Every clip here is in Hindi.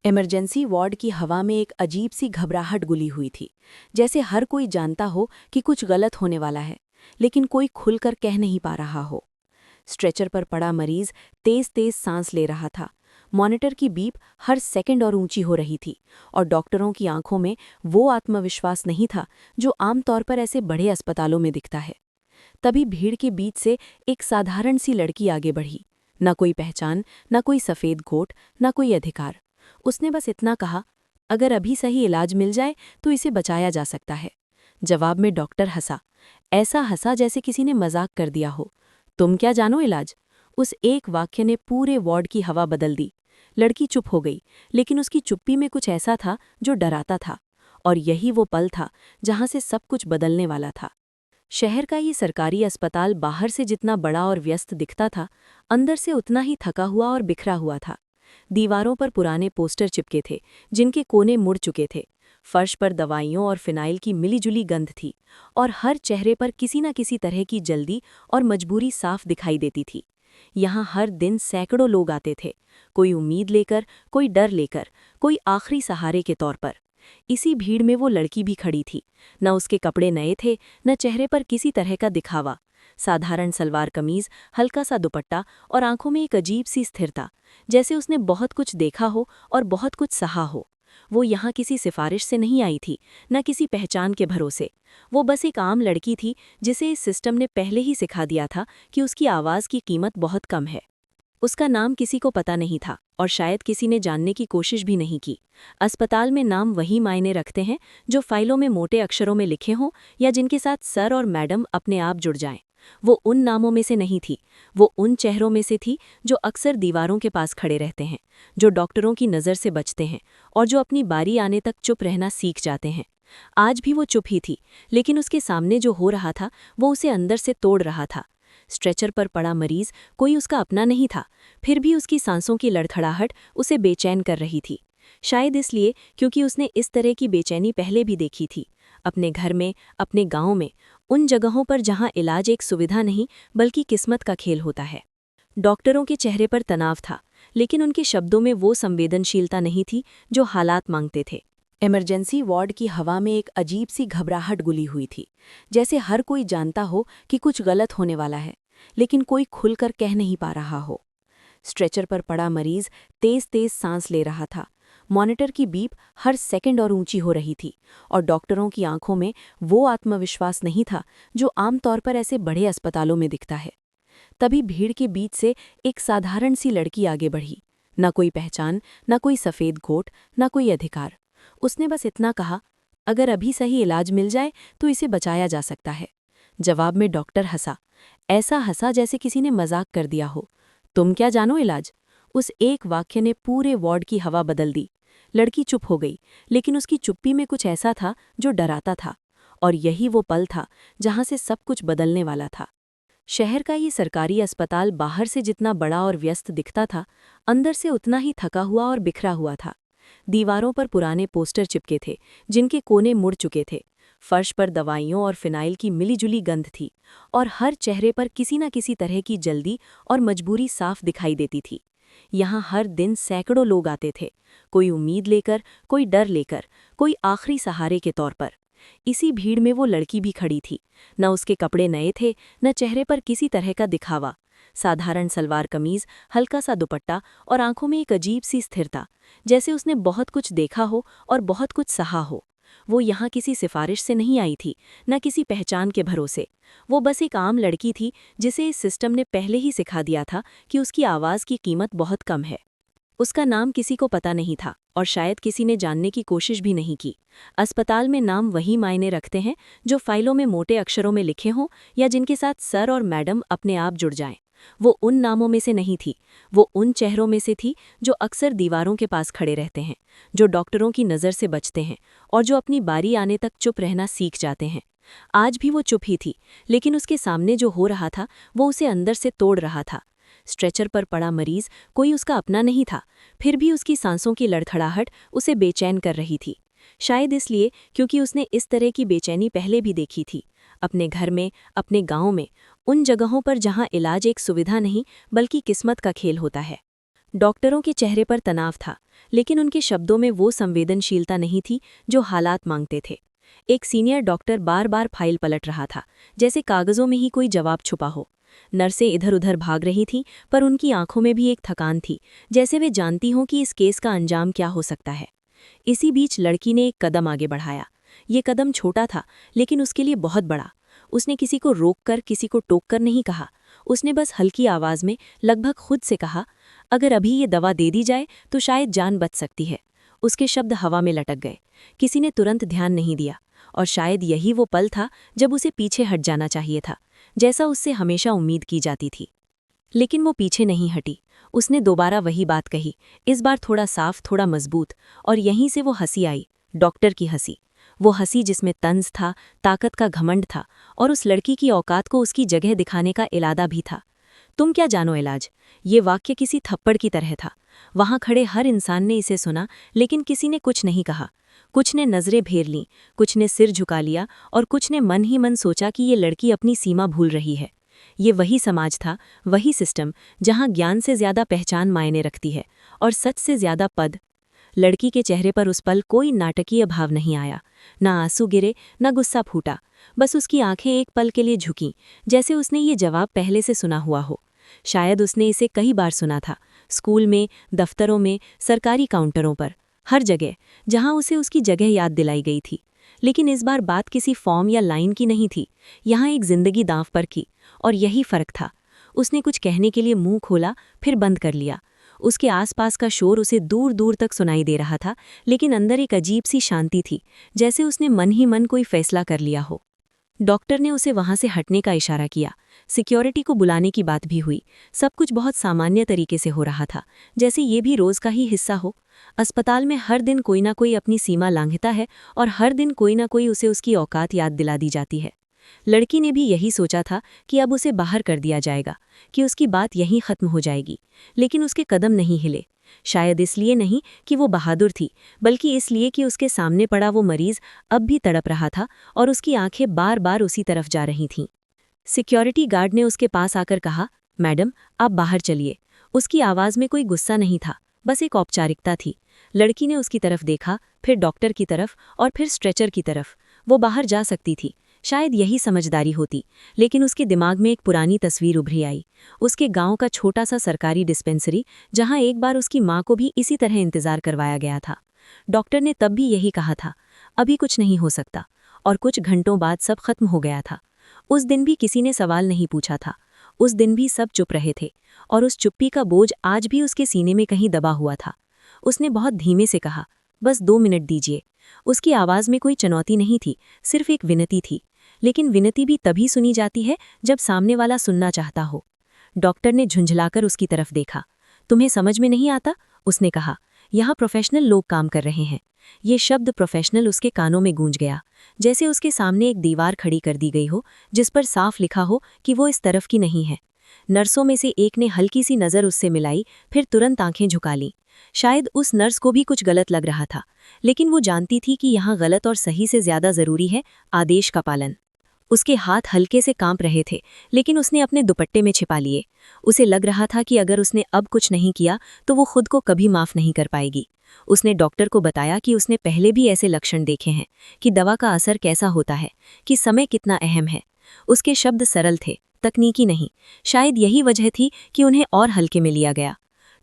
इमरजेंसी वार्ड की हवा में एक अजीब सी घबराहट घुली हुई थी। जैसे हर कोई जानता हो कि कुछ गलत होने वाला है, लेकिन कोई खुलकर कह नहीं पा रहा हो। स्ट्रेचर पर पड़ा मरीज तेज तेज सांस ले रहा था। मॉनिटर की बीप हर सेकंड और ऊंची हो रही थी, और डॉक्टरों की आंखों में वो आत्मविश्वास नहीं था जो आमतौर पर ऐसे बड़े अस्पतालों में दिखता है। तभी भीड़ के बीच से एक साधारण सी लड़की आगे बढ़ी। न कोई पहचान, न कोई सफ़ेद कोट, न कोई अधिकार। उसने बस इतना कहा, अगर अभी सही इलाज मिल जाए तो इसे बचाया जा सकता है। जवाब में डॉक्टर हंसा। ऐसा हंसा जैसे किसी ने मजाक कर दिया हो। तुम क्या जानो इलाज? उस एक वाक्य ने पूरे वार्ड की हवा बदल दी। लड़की चुप हो गई, लेकिन उसकी चुप्पी में कुछ ऐसा था जो डराता था। और यही वो पल था जहां से सब कुछ बदलने वाला था। शहर का ये सरकारी अस्पताल बाहर से जितना बड़ा और व्यस्त दिखता था, अंदर से उतना ही थका हुआ और बिखरा हुआ था। दीवारों पर पुराने पोस्टर चिपके थे, जिनके कोने मुड़ चुके थे। फर्श पर दवाइयों और फिनाइल की मिलीजुली गंध थी, और हर चेहरे पर किसी न किसी तरह की जल्दी और मजबूरी साफ दिखाई देती थी। यहाँ हर दिन सैकड़ों लोग आते थे, कोई उम्मीद लेकर, कोई डर लेकर, कोई आखिरी सहारे के तौर पर। इसी भीड़ में वो लड़की भी खड़ी थी। न उसके कपड़े नए थे, न चेहरे पर किसी तरह का दिखावा। साधारण सलवार कमीज, हल्का सा दुपट्टा और आंखों में एक अजीब सी स्थिरता, जैसे उसने बहुत कुछ देखा हो और बहुत कुछ सहा हो। वो यहाँ किसी सिफारिश से नहीं आई थी, न किसी पहचान के भरोसे। वो बस एक आम लड़की थी, जिसे इस सिस्टम ने पहले ही सिखा दिया था कि उसकी आवाज़ की कीमत बहुत कम है। उसका नाम किसी को पता नहीं था, और शायद किसी ने जानने की कोशिश भी नहीं की। अस्पताल में नाम वही मायने रखते हैं जो फाइलों में मोटे अक्षरों में लिखे हों, या जिनके साथ सर और मैडम अपने आप जुड़ जाएं। वो उन नामों में से नहीं थी। वो उन चेहरों में से थी जो अक्सर दीवारों के पास खड़े रहते हैं, जो डॉक्टरों की नज़र से बचते हैं, और जो अपनी बारी आने तक चुप रहना सीख जाते हैं। आज भी वो चुप ही थी, लेकिन उसके सामने जो हो रहा था वो उसे अंदर से तोड़ रहा था। स्ट्रेचर पर पड़ा मरीज कोई उसका अपना नहीं था, फिर भी उसकी सांसों की लड़खड़ाहट उसे बेचैन कर रही थी। शायद इसलिए क्योंकि उसने इस तरह की बेचैनी पहले भी देखी थी, अपने घर में, अपने गांव में, उन जगहों पर जहां इलाज एक सुविधा नहीं बल्कि किस्मत का खेल होता है। डॉक्टरों के चेहरे पर तनाव था, लेकिन उनके शब्दों में वो संवेदनशीलता नहीं थी जो हालात मांगते थे। इमरजेंसी वार्ड की हवा में एक अजीब सी घबराहट घुली हुई थी। जैसे हर कोई जानता हो कि कुछ गलत होने वाला है, लेकिन कोई खुलकर कह नहीं पा रहा हो। स्ट्रेचर पर पड़ा मरीज तेज तेज सांस ले रहा था। मॉनिटर की बीप हर सेकंड और ऊंची हो रही थी, और डॉक्टरों की आंखों में वो आत्मविश्वास नहीं था जो आमतौर पर ऐसे बड़े अस्पतालों में दिखता है। तभी भीड़ के बीच से एक साधारण सी लड़की आगे बढ़ी। न कोई पहचान, न कोई सफ़ेद कोट, न कोई अधिकार। उसने बस इतना कहा, अगर अभी सही इलाज मिल जाए तो इसे बचाया जा सकता है। जवाब में डॉक्टर हंसा। ऐसा हंसा जैसे किसी ने मजाक कर दिया हो। तुम क्या जानो इलाज? उस एक वाक्य ने पूरे वार्ड की हवा बदल दी। लड़की चुप हो गई, लेकिन उसकी चुप्पी में कुछ ऐसा था जो डराता था। और यही वो पल था जहां से सब कुछ बदलने वाला था। शहर का ये सरकारी अस्पताल बाहर से जितना बड़ा और व्यस्त दिखता था, अंदर से उतना ही थका हुआ और बिखरा हुआ था। दीवारों पर पुराने पोस्टर चिपके थे, जिनके कोने मुड़ चुके थे। फर्श पर दवाइयों और फिनाइल की मिलीजुली गंध थी, और हर चेहरे पर किसी न किसी तरह की जल्दी और मजबूरी साफ दिखाई देती थी। यहाँ हर दिन सैकड़ों लोग आते थे, कोई उम्मीद लेकर, कोई डर लेकर, कोई आखिरी सहारे के तौर पर। इसी भीड़ में वो लड़की भी खड़ी थी। न उसके कपड़े नए थे, न चेहरे पर किसी तरह का दिखावा। साधारण सलवार कमीज, हल्का सा दुपट्टा और आंखों में एक अजीब सी स्थिरता, जैसे उसने बहुत कुछ देखा हो और बहुत कुछ सहा हो। वो यहाँ किसी सिफारिश से नहीं आई थी, न किसी पहचान के भरोसे। वो बस एक आम लड़की थी, जिसे इस सिस्टम ने पहले ही सिखा दिया था कि उसकी आवाज़ की कीमत बहुत कम है। उसका नाम किसी को पता नहीं था, और शायद किसी ने जानने की कोशिश भी नहीं की। अस्पताल में नाम वही मायने रखते हैं जो फाइलों में मोटे अक्षरों में लिखे हों, या जिनके साथ सर और मैडम अपने आप जुड़ जाएं। वो उन नामों में से नहीं थी। वो उन चेहरों में से थी जो अक्सर दीवारों के पास खड़े रहते हैं, जो डॉक्टरों की नज़र से बचते हैं, और जो अपनी बारी आने तक चुप रहना सीख जाते हैं। आज भी वो चुप ही थी, लेकिन उसके सामने जो हो रहा था वो उसे अंदर से तोड़ रहा था। स्ट्रेचर पर पड़ा मरीज कोई उसका अपना नहीं था, फिर भी उसकी सांसों की लड़खड़ाहट उसे बेचैन कर रही थी। शायद इसलिए क्योंकि उसने इस तरह की बेचैनी पहले भी देखी थी, अपने घर में, अपने गांव में, उन जगहों पर जहां इलाज एक सुविधा नहीं बल्कि किस्मत का खेल होता है। डॉक्टरों के चेहरे पर तनाव था, लेकिन उनके शब्दों में वो संवेदनशीलता नहीं थी जो हालात मांगते थे। एक सीनियर डॉक्टर बार बार फाइल पलट रहा था, जैसे कागजों में ही कोई जवाब छुपा हो। नर्सें इधर उधर भाग रही थीं, पर उनकी आंखों में भी एक थकान थी, जैसे वे जानती हों कि इस केस का अंजाम क्या हो सकता है। इसी बीच लड़की ने एक कदम आगे बढ़ाया। ये कदम छोटा था, लेकिन उसके लिए बहुत बड़ा। उसने किसी को रोककर, किसी को टोककर नहीं कहा। उसने बस हल्की आवाज में, लगभग खुद से कहा, अगर अभी ये दवा दे दी जाए तो शायद जान बच सकती है। उसके शब्द हवा में लटक गए। किसी ने तुरंत ध्यान नहीं दिया, और शायद यही वो पल था जब उसे पीछे हट जाना चाहिए था, जैसा उससे हमेशा उम्मीद की जाती थी। लेकिन वो पीछे नहीं हटी। उसने दोबारा वही बात कही, इस बार थोड़ा साफ, थोड़ा मजबूत, और यहीं से वो हंसी आई, डॉक्टर की हंसी। वो हंसी जिसमें तंज था, ताकत का घमंड था, और उस लड़की की औकात को उसकी जगह दिखाने का इरादा भी था। तुम क्या जानो इलाज? ये वाक्य किसी थप्पड़ की तरह था। वहां खड़े हर इंसान ने इसे सुना, लेकिन किसी ने कुछ नहीं कहा। कुछ ने नजरें फेर लीं, कुछ ने सिर झुका लिया, और कुछ ने मन ही मन सोचा कि ये लड़की अपनी सीमा भूल रही है। ये वही समाज था, वही सिस्टम, जहां ज्ञान से ज्यादा पहचान मायने रखती है, और सच से ज्यादा पद। लड़की के चेहरे पर उस पल कोई नाटकीय भाव नहीं आया। ना आंसू गिरे, ना गुस्सा फूटा। बस उसकी आंखें एक पल के लिए झुकीं, जैसे उसने ये जवाब पहले से सुना हुआ हो। शायद उसने इसे कई बार सुना था, स्कूल में, दफ्तरों में, सरकारी काउंटरों पर, हर जगह, जहां उसे उसकी जगह याद दिलाई गई थी। लेकिन इस बार बात किसी फॉर्म या लाइन की नहीं थी, यहाँ एक जिंदगी दांव पर की। और यही फर्क था। उसने कुछ कहने के लिए मुंह खोला, फिर बंद कर लिया। उसके आसपास का शोर उसे दूर दूर तक सुनाई दे रहा था, लेकिन अंदर एक अजीब सी शांति थी, जैसे उसने मन ही मन कोई फैसला कर लिया हो। डॉक्टर ने उसे वहां से हटने का इशारा किया। सिक्योरिटी को बुलाने की बात भी हुई। सब कुछ बहुत सामान्य तरीके से हो रहा था, जैसे ये भी रोज का ही हिस्सा हो। अस्पताल में हर दिन कोई ना कोई अपनी सीमा लांघता है, और हर दिन कोई ना कोई उसे उसकी औकात याद दिला दी जाती है। लड़की ने भी यही सोचा था कि अब उसे बाहर कर दिया जाएगा, कि उसकी बात यहीं खत्म हो जाएगी। लेकिन उसके कदम नहीं हिले। शायद इसलिए नहीं कि वो बहादुर थी, बल्कि इसलिए कि उसके सामने पड़ा वो मरीज अब भी तड़प रहा था, और उसकी आंखें बार बार उसी तरफ जा रही थीं। सिक्योरिटी गार्ड ने उसके पास आकर कहा, मैडम, आप बाहर चलिए। उसकी आवाज में कोई गुस्सा नहीं था, बस एक औपचारिकता थी। लड़की ने उसकी तरफ देखा, फिर डॉक्टर की तरफ, और फिर स्ट्रेचर की तरफ। वो बाहर जा सकती थी, शायद यही समझदारी होती। लेकिन उसके दिमाग में एक पुरानी तस्वीर उभरी आई। उसके गांव का छोटा सा सरकारी डिस्पेंसरी, जहां एक बार उसकी माँ को भी इसी तरह इंतजार करवाया गया था। डॉक्टर ने तब भी यही कहा था, अभी कुछ नहीं हो सकता। और कुछ घंटों बाद सब खत्म हो गया था। उस दिन भी किसी ने सवाल नहीं पूछा था। उस दिन भी सब चुप रहे थे, और उस चुप्पी का बोझ आज भी उसके सीने में कहीं दबा हुआ था। उसने बहुत धीमे से कहा, बस 2 मिनट दीजिए। उसकी आवाज में कोई चुनौती नहीं थी, सिर्फ एक विनती थी। लेकिन विनती भी तभी सुनी जाती है जब सामने वाला सुनना चाहता हो। डॉक्टर ने झुंझलाकर उसकी तरफ देखा। तुम्हें समझ में नहीं आता? उसने कहा। यहाँ प्रोफेशनल लोग काम कर रहे हैं। ये शब्द प्रोफेशनल उसके कानों में गूंज गया, जैसे उसके सामने एक दीवार खड़ी कर दी गई हो, जिस पर साफ लिखा हो कि वो इस तरफ की नहीं है। नर्सों में से एक ने हल्की सी नज़र उससे मिलाई, फिर तुरंत आंखें झुका लीं। शायद उस नर्स को भी कुछ गलत लग रहा था, लेकिन वो जानती थी कि यहाँ गलत और सही से ज्यादा जरूरी है आदेश का पालन। उसके हाथ हल्के से कांप रहे थे, लेकिन उसने अपने दुपट्टे में छिपा लिए। उसे लग रहा था कि अगर उसने अब कुछ नहीं किया तो वो खुद को कभी माफ नहीं कर पाएगी। उसने डॉक्टर को बताया कि उसने पहले भी ऐसे लक्षण देखे हैं, कि दवा का असर कैसा होता है, कि समय कितना अहम है। उसके शब्द सरल थे, तकनीकी नहीं। शायद यही वजह थी कि उन्हें और हल्के में लिया गया।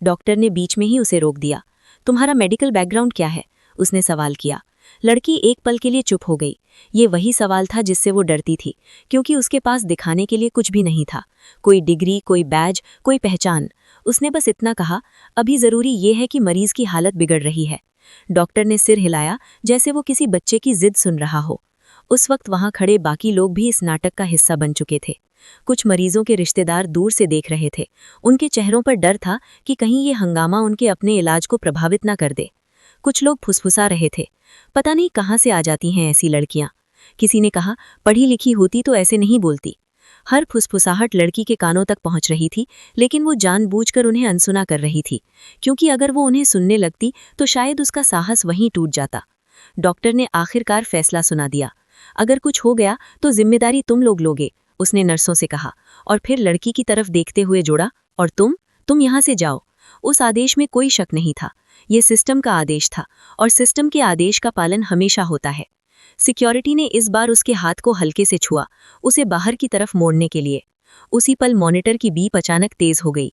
डॉक्टर ने बीच में ही उसे रोक दिया। तुम्हारा मेडिकल बैकग्राउंड क्या है? उसने सवाल किया। लड़की एक पल के लिए चुप हो गई। ये वही सवाल था जिससे वो डरती थी, क्योंकि उसके पास दिखाने के लिए कुछ भी नहीं था। कोई डिग्री, कोई बैज, कोई पहचान। उसने बस इतना कहा, अभी जरूरी ये है कि मरीज की हालत बिगड़ रही है। डॉक्टर ने सिर हिलाया, जैसे वो किसी बच्चे की जिद सुन रहा हो। उस वक्त वहां खड़े बाकी लोग भी इस नाटक का हिस्सा बन चुके थे। कुछ मरीजों के रिश्तेदार दूर से देख रहे थे। उनके चेहरों पर डर था कि कहीं ये हंगामा उनके अपने इलाज को प्रभावित ना कर दे। कुछ लोग फुसफुसा रहे थे, पता नहीं कहाँ से आ जाती हैं ऐसी लड़कियां। किसी ने कहा, पढ़ी लिखी होती तो ऐसे नहीं बोलती। हर फुसफुसाहट लड़की के कानों तक पहुंच रही थी, लेकिन वो जानबूझकर उन्हें अनसुना कर रही थी, क्योंकि अगर वो उन्हें सुनने लगती तो शायद उसका साहस वहीं टूट जाता। डॉक्टर ने आखिरकार फैसला सुना दिया। अगर कुछ हो गया तो जिम्मेदारी तुम लोग लोगे, उसने नर्सों से कहा, और फिर लड़की की तरफ देखते हुए जोड़ा, और तुम यहाँ से जाओ। उस आदेश में कोई शक नहीं था। ये सिस्टम का आदेश था और सिस्टम के आदेश का पालन हमेशा होता है। सिक्योरिटी ने इस बार उसके हाथ को हल्के से छुआ, उसे बाहर की तरफ मोड़ने के लिए। उसी पल मॉनिटर की बीप अचानक तेज हो गई।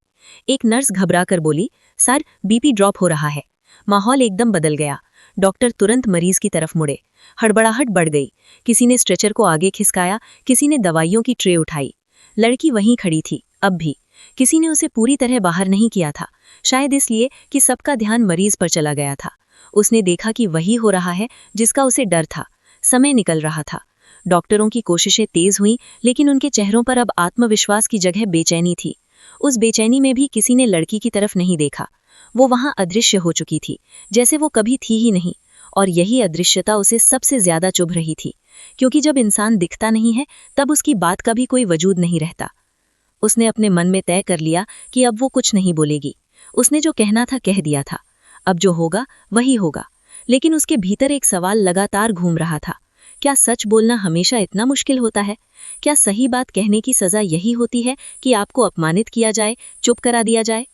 एक नर्स घबराकर बोली, सर, बीपी ड्रॉप हो रहा है। माहौल एकदम बदल गया। डॉक्टर तुरंत मरीज की तरफ मुड़े। हड़बड़ाहट बढ़ गई। किसी ने स्ट्रेचर को आगे खिसकाया, किसी ने दवाइयों की ट्रे उठाई। लड़की वहीं खड़ी थी, अब भी। किसी ने उसे पूरी तरह बाहर नहीं किया था, शायद इसलिए कि सबका ध्यान मरीज पर चला गया था। उसने देखा कि वही हो रहा है जिसका उसे डर था। समय निकल रहा था। डॉक्टरों की कोशिशें तेज हुईं, लेकिन उनके चेहरों पर अब आत्मविश्वास की जगह बेचैनी थी। उस बेचैनी में भी किसी ने लड़की की तरफ नहीं देखा। वो वहां अदृश्य हो चुकी थी, जैसे वो कभी थी ही नहीं। और यही अदृश्यता उसे सबसे ज्यादा चुभ रही थी, क्योंकि जब इंसान दिखता नहीं है तब उसकी बात का भी कोई वजूद नहीं रहता। उसने अपने मन में तय कर लिया कि अब वो कुछ नहीं बोलेगी। उसने जो कहना था कह दिया था, अब जो होगा वही होगा। लेकिन उसके भीतर एक सवाल लगातार घूम रहा था, क्या सच बोलना हमेशा इतना मुश्किल होता है? क्या सही बात कहने की सजा यही होती है कि आपको अपमानित किया जाए, चुप करा दिया जाए?